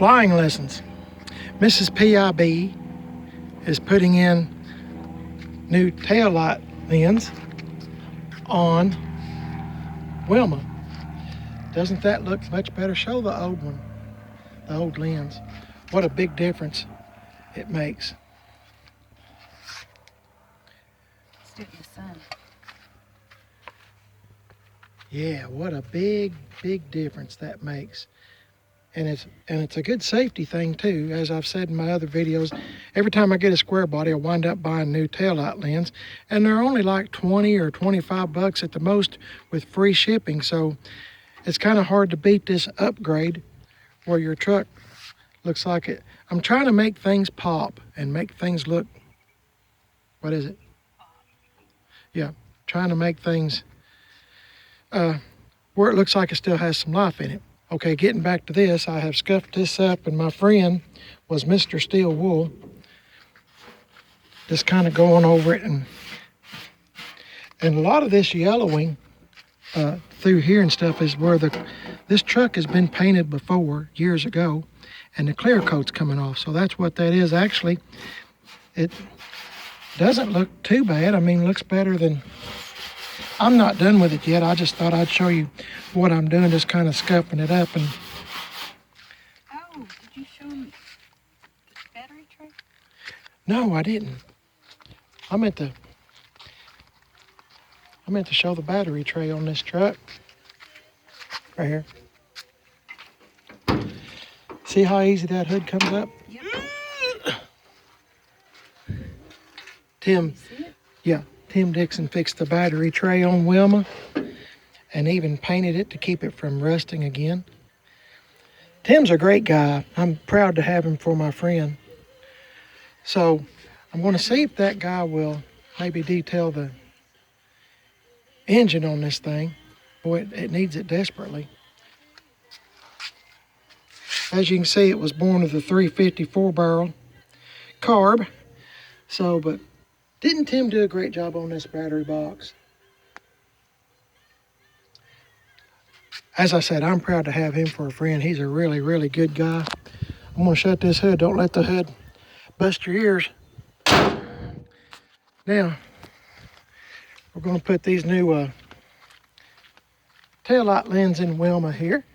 Flying lessons. Mrs. PIB is putting in new tail light lens on Wilma. Doesn't that look much better? Show the old one, the old lens. What a big difference it makes. Stick in the sun. Yeah, what a big difference that makes. And it's a good safety thing too. As I've said in my other videos, every time I get a square body, I wind up buying a new taillight lens, and they're only like 20 or 25 bucks at the most with free shipping. So it's kind of hard to beat this upgrade where your truck looks like it. I'm trying to make things pop and make things look, what is it? Yeah, trying to make things where it looks like it still has some life in it. Okay, getting back to this, I have scuffed this up, and my friend was Mr. Steel Wool. Just kind of going over it, and a lot of this yellowing through here and stuff is where this truck has been painted before years ago, and the clear coat's coming off. So that's what that is. Actually, it doesn't look too bad. I mean, looks better than... I'm not done with it yet. I just thought I'd show you what I'm doing, just kind of scuffing it up. And oh, did you show them the battery tray? No, I didn't. I meant to show the battery tray on this truck. Right here. See how easy that hood comes up? Yep. Tim, yeah. Tim Dixon fixed the battery tray on Wilma and even painted it to keep it from rusting again. Tim's a great guy. I'm proud to have him for my friend. So I'm going to see if that guy will maybe detail the engine on this thing. Boy, it needs it desperately. As you can see, it was born with a 354 barrel carb. So, but didn't Tim do a great job on this battery box? As I said, I'm proud to have him for a friend. He's a really good guy. I'm going to shut this hood. Don't let the hood bust your ears. Now, we're going to put these new taillight lens in Wilma here.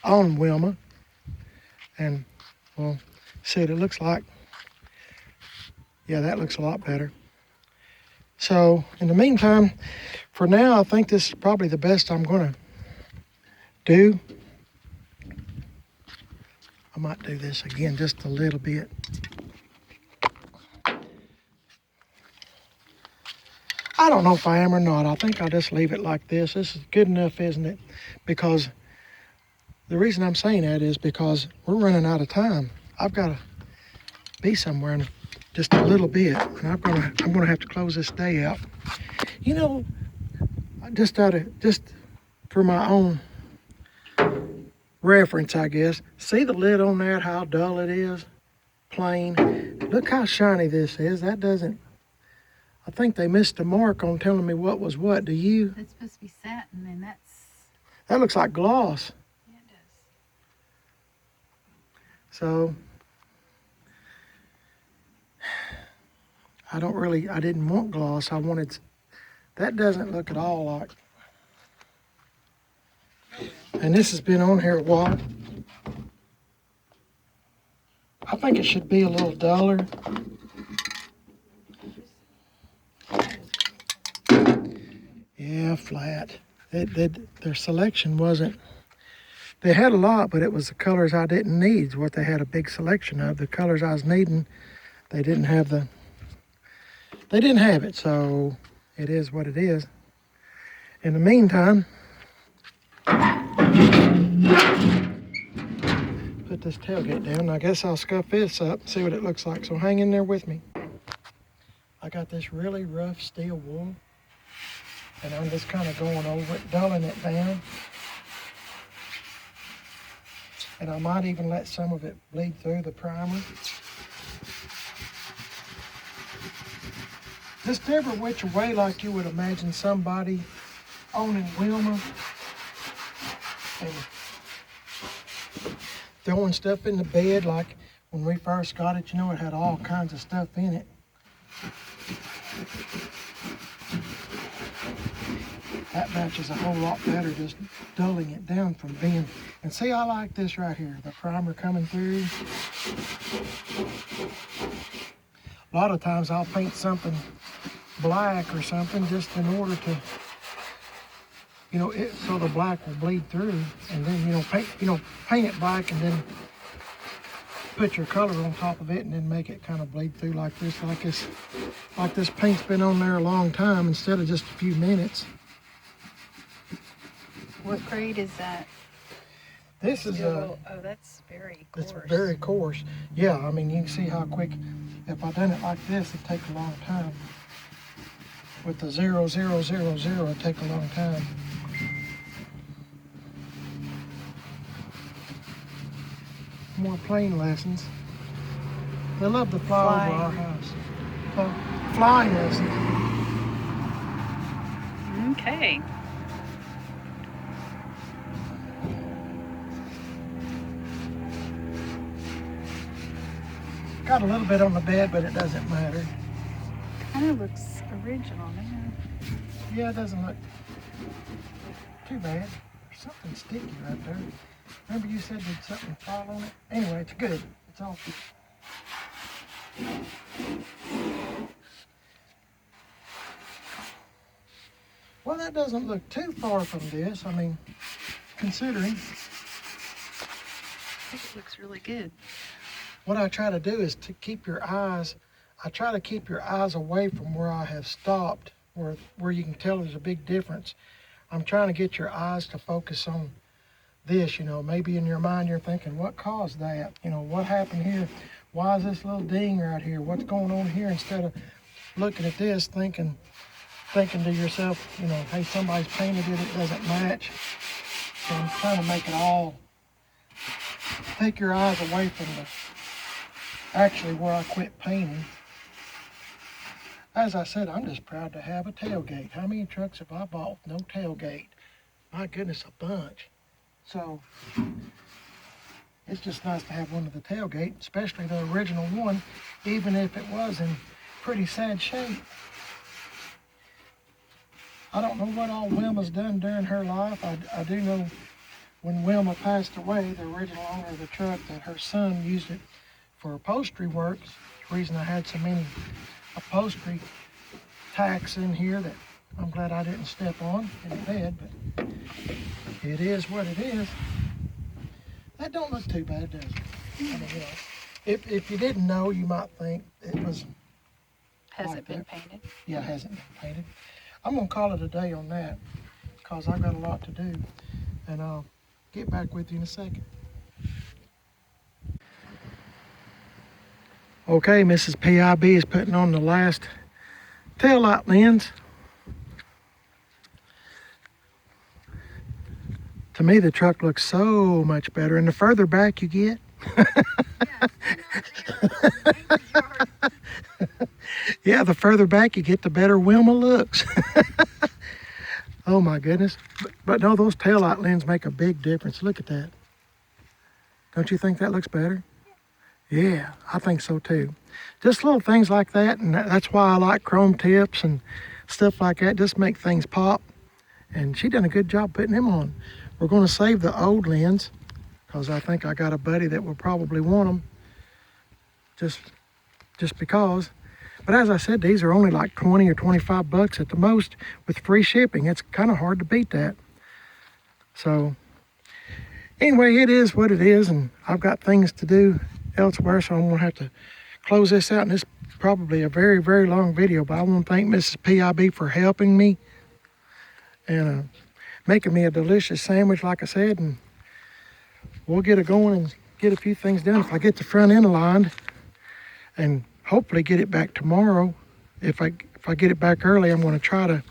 On Wilma. And, well, see what it looks like. Yeah, that looks a lot better. So, in the meantime, for now, I think this is probably the best I'm going to do. I might do this again just a little bit. I don't know if I am or not. I think I'll just leave it like this. This is good enough, isn't it? Because the reason I'm saying that is because we're running out of time. I've got to be somewhere in just a little bit, and I'm gonna have to close this day out. You know, just for my own reference, I guess. See the lid on that? How dull it is, plain. Look how shiny this is. That doesn't. I think they missed the mark on telling me what was what. Do you? It's supposed to be satin, and That looks like gloss. Yeah, it does. So. I didn't want gloss. I wanted, that doesn't look at all like. And this has been on here a while. I think it should be a little duller. Yeah, flat. Their selection wasn't, they had a lot, but it was the colors I didn't need, what they had a big selection of. The colors I was needing, they didn't have it, so it is what it is. In the meantime, put this tailgate down. I guess I'll scuff this up and see what it looks like. So hang in there with me. I got this really rough steel wool, and I'm just kind of going over it, dulling it down. And I might even let some of it bleed through the primer. Just every which way like you would imagine somebody owning Wilma. And throwing stuff in the bed. Like when we first got it, you know, it had all kinds of stuff in it. That batch is a whole lot better, just dulling it down from being. And see, I like this right here, the primer coming through. A lot of times I'll paint something black or something just in order to, you know, so the black will bleed through, and then, you know, paint it black and then put your color on top of it and then make it kind of bleed through like this, like this paint's been on there a long time instead of just a few minutes. What grade is that? This is oh, that's very coarse. It's very coarse. Yeah, I mean, you can see how quick, if I done it like this, it'd take a long time. With the 0, 0, 0, 0, it'd take a long time. More plane lessons. They love to fly over our house. Flying lessons. Okay. Got a little bit on the bed, but it doesn't matter. Kind of looks original now. Yeah, it doesn't look too bad. There's something sticky right there. Remember you said there'd something fall on it? Anyway, it's good. It's all good. Well, that doesn't look too far from this. I mean, considering. I think it looks really good. What I try to do is to keep your eyes, I try to keep your eyes away from where I have stopped, where you can tell there's a big difference. I'm trying to get your eyes to focus on this, you know. Maybe in your mind you're thinking, what caused that? You know, what happened here? Why is this little ding right here? What's going on here? Instead of looking at this, thinking to yourself, you know, hey, somebody's painted it, it doesn't match. So I'm trying to make it all, take your eyes away from actually where I quit painting. As I said, I'm just proud to have a tailgate. How many trucks have I bought with no tailgate? My goodness, a bunch. So it's just nice to have one with the tailgate, especially the original one, even if it was in pretty sad shape. I don't know what all Wilma's done during her life. I do know when Wilma passed away, the original owner of the truck, that her son used it for upholstery works. The reason I had so many upholstery tacks in here that I'm glad I didn't step on in the bed, but it is what it is. That don't look too bad, does it? I mean, you know, if you didn't know, you might think it was. Hasn't been painted? Yeah, it hasn't been painted. I'm gonna call it a day on that because I've got a lot to do, and I'll get back with you in a second. Okay, Mrs. PIB is putting on the last taillight lens. To me, the truck looks so much better, and the further back you get, yeah, the further back you get, the better Wilma looks. Oh my goodness. But no, those taillight lenses make a big difference. Look at that. Don't you think that looks better? Yeah, I think so too. Just little things like that, and that's why I like chrome tips and stuff like that. Just make things pop. And she done a good job putting them on. We're going to save the old lens because I think I got a buddy that will probably want them. Just because. But as I said, these are only like 20 or 25 bucks at the most with free shipping. It's kind of hard to beat that. So anyway, it is what it is, and I've got things to do elsewhere, so I'm going to have to close this out. And this is probably a very, very long video, but I want to thank Mrs. PIB for helping me and making me a delicious sandwich, like I said, and we'll get it going and get a few things done. If I get the front end aligned and hopefully get it back tomorrow, if I get it back early, I'm going to try to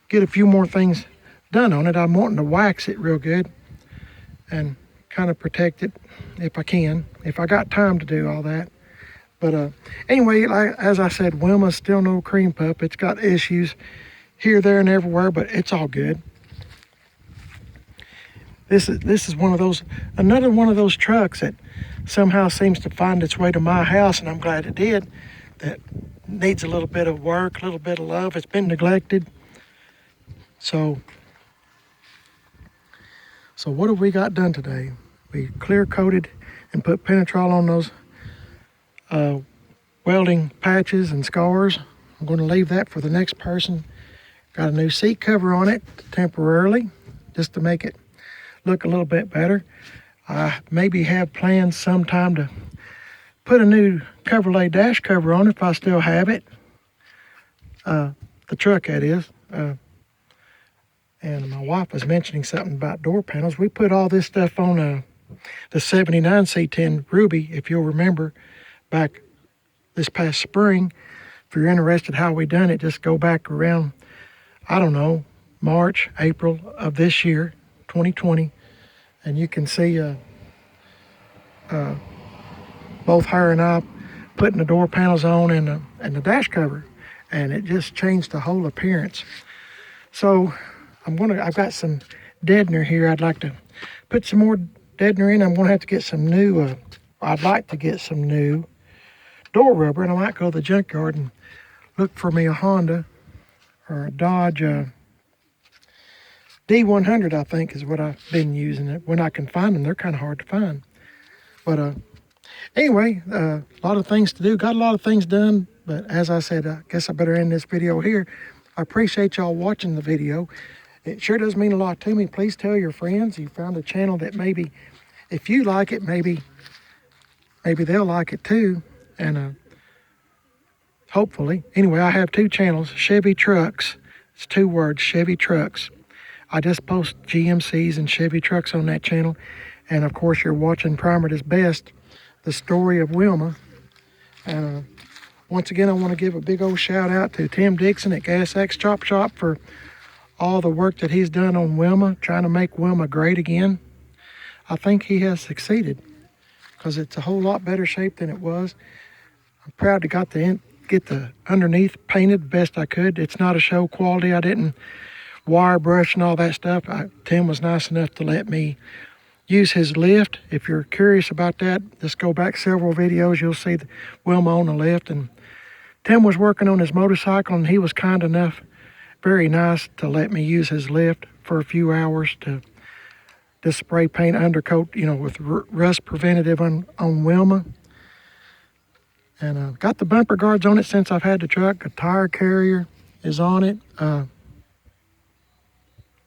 get a few more things done on it. I'm wanting to wax it real good and kind of protect it if I can, if I got time to do all that. But anyway, as I said, Wilma's still no cream pup. It's got issues here, there, and everywhere, but it's all good. This is one of those, another one of those trucks that somehow seems to find its way to my house, and I'm glad it did. That needs a little bit of work, a little bit of love. It's been neglected. So what have we got done today? We clear coated and put Penetrol on those welding patches and scars. I'm going to leave that for the next person. Got a new seat cover on it temporarily, just to make it look a little bit better. I maybe have plans sometime to put a new Chevrolet dash cover on if I still have it. The truck, that is. And my wife was mentioning something about door panels. We put all this stuff on the 79 C10 Ruby, if you'll remember, back this past spring. If you're interested how we done it, just go back around, I don't know, March, April of this year, 2020, and you can see both her and I putting the door panels on and the dash cover, and it just changed the whole appearance. So I've got some deadener here. I'd like to put some more deadener in. I'm gonna have to get some new, I'd like to get some new door rubber, and I might go to the junkyard and look for me a Honda or a Dodge D100, I think is what I've been using it. When I can find them, they're kind of hard to find. But anyway, a lot of things to do. Got a lot of things done, but as I said, I guess I better end this video here. I appreciate y'all watching the video. It sure does mean a lot to me. Please tell your friends you found a channel that maybe, if you like it, maybe they'll like it too. And hopefully, anyway, I have two channels, Chevy Trucks. It's 2 words, Chevy Trucks. I just post GMCs and Chevy trucks on that channel. And of course, you're watching Primered is Best, the story of Wilma. And once again, I want to give a big old shout out to Tim Dixon at Gas X Chop Shop for all the work that he's done on Wilma, trying to make Wilma great again. I think he has succeeded because it's a whole lot better shape than it was. I'm proud to get the underneath painted the best I could. It's not a show quality. I didn't wire brush and all that stuff. Tim was nice enough to let me use his lift. If you're curious about that, just go back several videos. You'll see the Wilma on the lift. And Tim was working on his motorcycle, and he was kind enough, very nice, to let me use his lift for a few hours to spray paint undercoat, with rust preventative on Wilma. And got the bumper guards on it since I've had the truck. A tire carrier is on it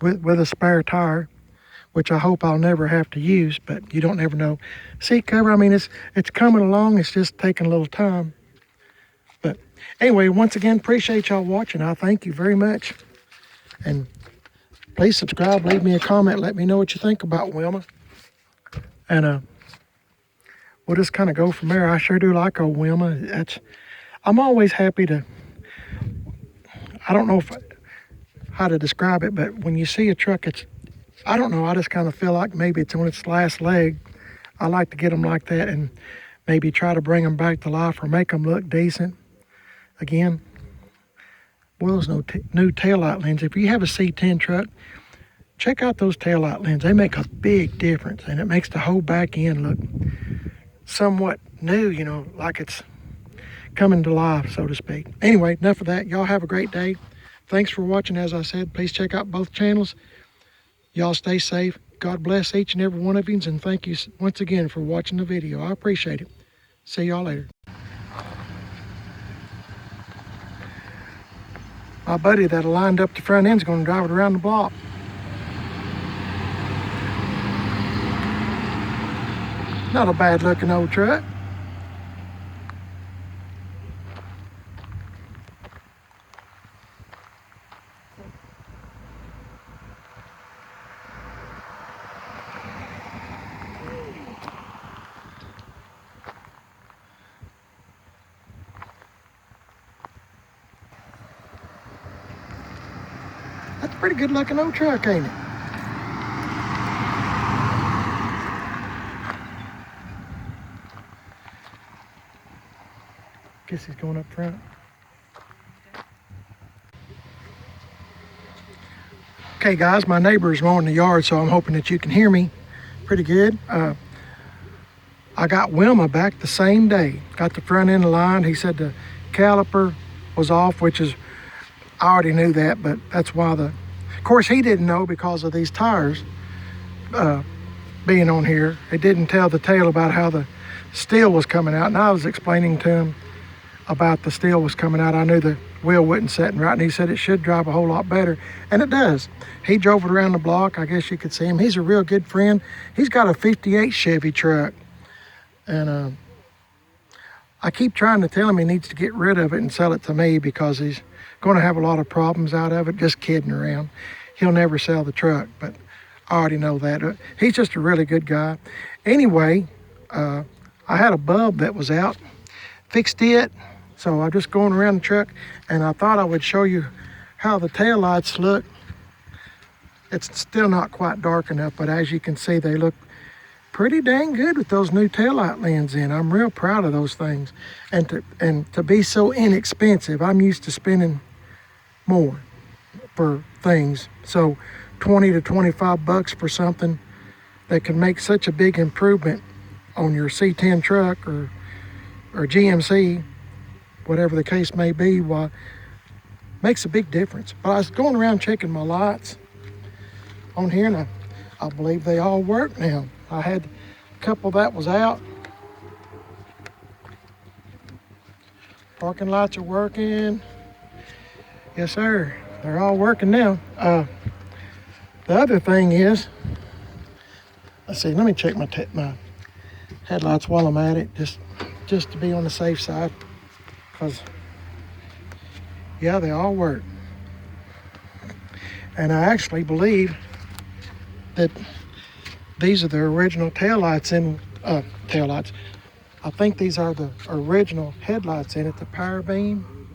with a spare tire, which I hope I'll never have to use, but you don't never know. Seat cover, I mean, it's coming along. It's just taking a little time. But anyway, once again, appreciate y'all watching. I thank you very much. And please subscribe, leave me a comment, let me know what you think about Wilma. And we'll just kind of go from there. I sure do like old Wilma. I'm always happy to, I don't know how to describe it, but when you see a truck, I don't know, I just kind of feel like maybe it's on its last leg. I like to get them like that and maybe try to bring them back to life or make them look decent again. Well, there's no new taillight lens. If you have a C10 truck, check out those taillight lenses. They make a big difference, and it makes the whole back end look somewhat new, like it's coming to life, so to speak. Anyway, enough of that. Y'all have a great day. Thanks for watching. As I said, please check out both channels. Y'all stay safe. God bless each and every one of you, and thank you once again for watching the video. I appreciate it. See y'all later. My buddy that lined up the front end is going to drive it around the block. Not a bad looking old truck. That's a pretty good looking old truck, ain't it? Guess he's going up front. Okay guys, my neighbor is mowing the yard, so I'm hoping that you can hear me pretty good. I got Wilma back the same day. Got the front end aligned. He said the caliper was off, which is, I already knew that, but that's why of course he didn't know because of these tires being on here. It didn't tell the tale about how the steel was coming out, and I was explaining to him about the steel was coming out. I knew the wheel wasn't setting right, and he said it should drive a whole lot better, and it does. He drove it around the block. I guess you could see him. He's a real good friend. He's got a 58 Chevy truck, and I keep trying to tell him he needs to get rid of it and sell it to me because he's going to have a lot of problems out of it. Just kidding around. He'll never sell the truck, but I already know that. He's just a really good guy. Anyway, I had a bulb that was out, fixed it. So I'm just going around the truck, and I thought I would show you how the taillights look. It's still not quite dark enough, but as you can see, they look pretty dang good with those new taillight lenses in. I'm real proud of those things. And to be so inexpensive, I'm used to spending more for things. So 20 to 25 bucks for something that can make such a big improvement on your C10 truck or GMC, whatever the case may be, well, makes a big difference. But I was going around checking my lights on here, and I believe they all work now. I had a couple that was out. Parking lights are working. Yes, sir. They're all working now. The other thing is, let's see, let me check my headlights while I'm at it, just to be on the safe side. Because, yeah, they all work. And I actually believe that these are the original taillights taillights. I think these are the original headlights in it, the power beam.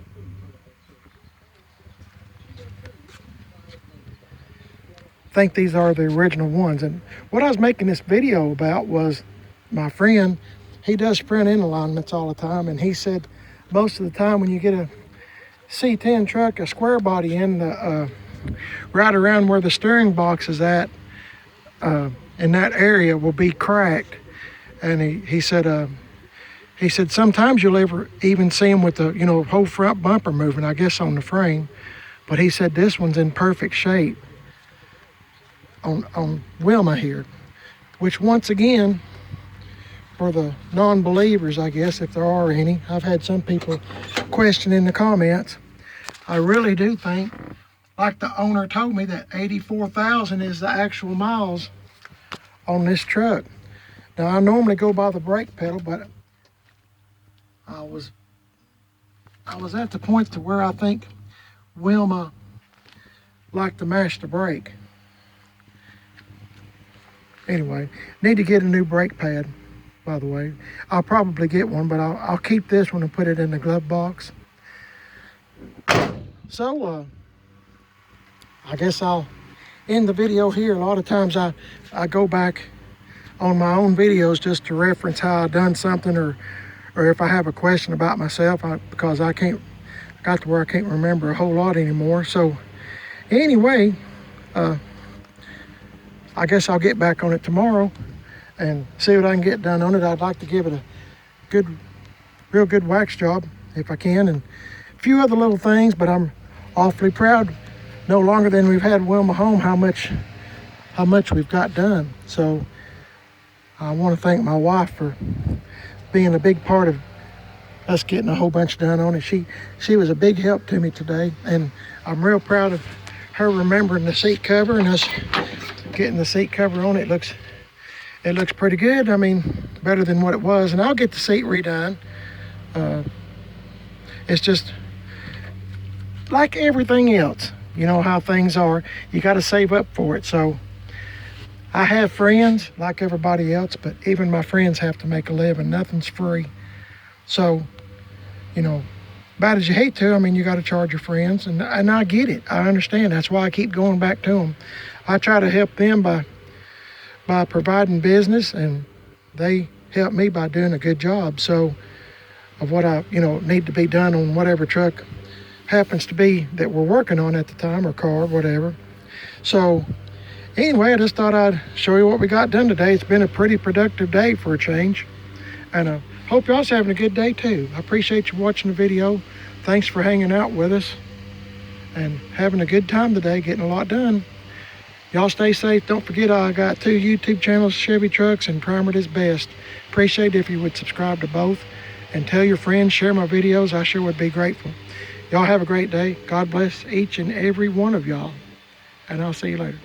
I think these are the original ones. And what I was making this video about was my friend, he does front end alignments all the time, and he said most of the time when you get a C10 truck, a square body in the right around where the steering box is at, in that area will be cracked. And he said sometimes you'll even see them with the whole front bumper moving, I guess, on the frame. But he said this one's in perfect shape on Wilma here, which once again, for the non-believers, I guess, if there are any, I've had some people question in the comments. I really do think, like the owner told me, that 84,000 is the actual miles on this truck. Now, I normally go by the brake pedal, but I was at the point to where I think Wilma liked to mash the brake. Anyway, need to get a new brake pad, by the way. I'll probably get one, but I'll keep this one and put it in the glove box. So, I guess I'll end the video here. A lot of times I go back on my own videos just to reference how I've done something, or if I have a question about myself, because I got to where I can't remember a whole lot anymore. So, anyway, I guess I'll get back on it tomorrow and see what I can get done on it. I'd like to give it a real good wax job if I can, and a few other little things, but I'm awfully proud, no longer than we've had Wilma home, how much we've got done. So I want to thank my wife for being a big part of us getting a whole bunch done on it. She was a big help to me today, and I'm real proud of her remembering the seat cover and us getting the seat cover on. It looks pretty good. I mean, better than what it was, and I'll get the seat redone. It's just like everything else, you know how things are. You got to save up for it. So I have friends like everybody else, but even my friends have to make a living. Nothing's free. So, bad as you hate to, I mean, you got to charge your friends, and I get it. I understand. That's why I keep going back to them. I try to help them by providing business, and they help me by doing a good job. So of what I need to be done on whatever truck happens to be that we're working on at the time, or car, whatever. So anyway, I just thought I'd show you what we got done today. It's been a pretty productive day for a change. And I hope y'all's having a good day too. I appreciate you watching the video. Thanks for hanging out with us and having a good time today, getting a lot done. Y'all stay safe. Don't forget I got 2 YouTube channels, Chevy Trucks and Primered is Best. Appreciate it if you would subscribe to both and tell your friends, share my videos. I sure would be grateful. Y'all have a great day. God bless each and every one of y'all. And I'll see you later.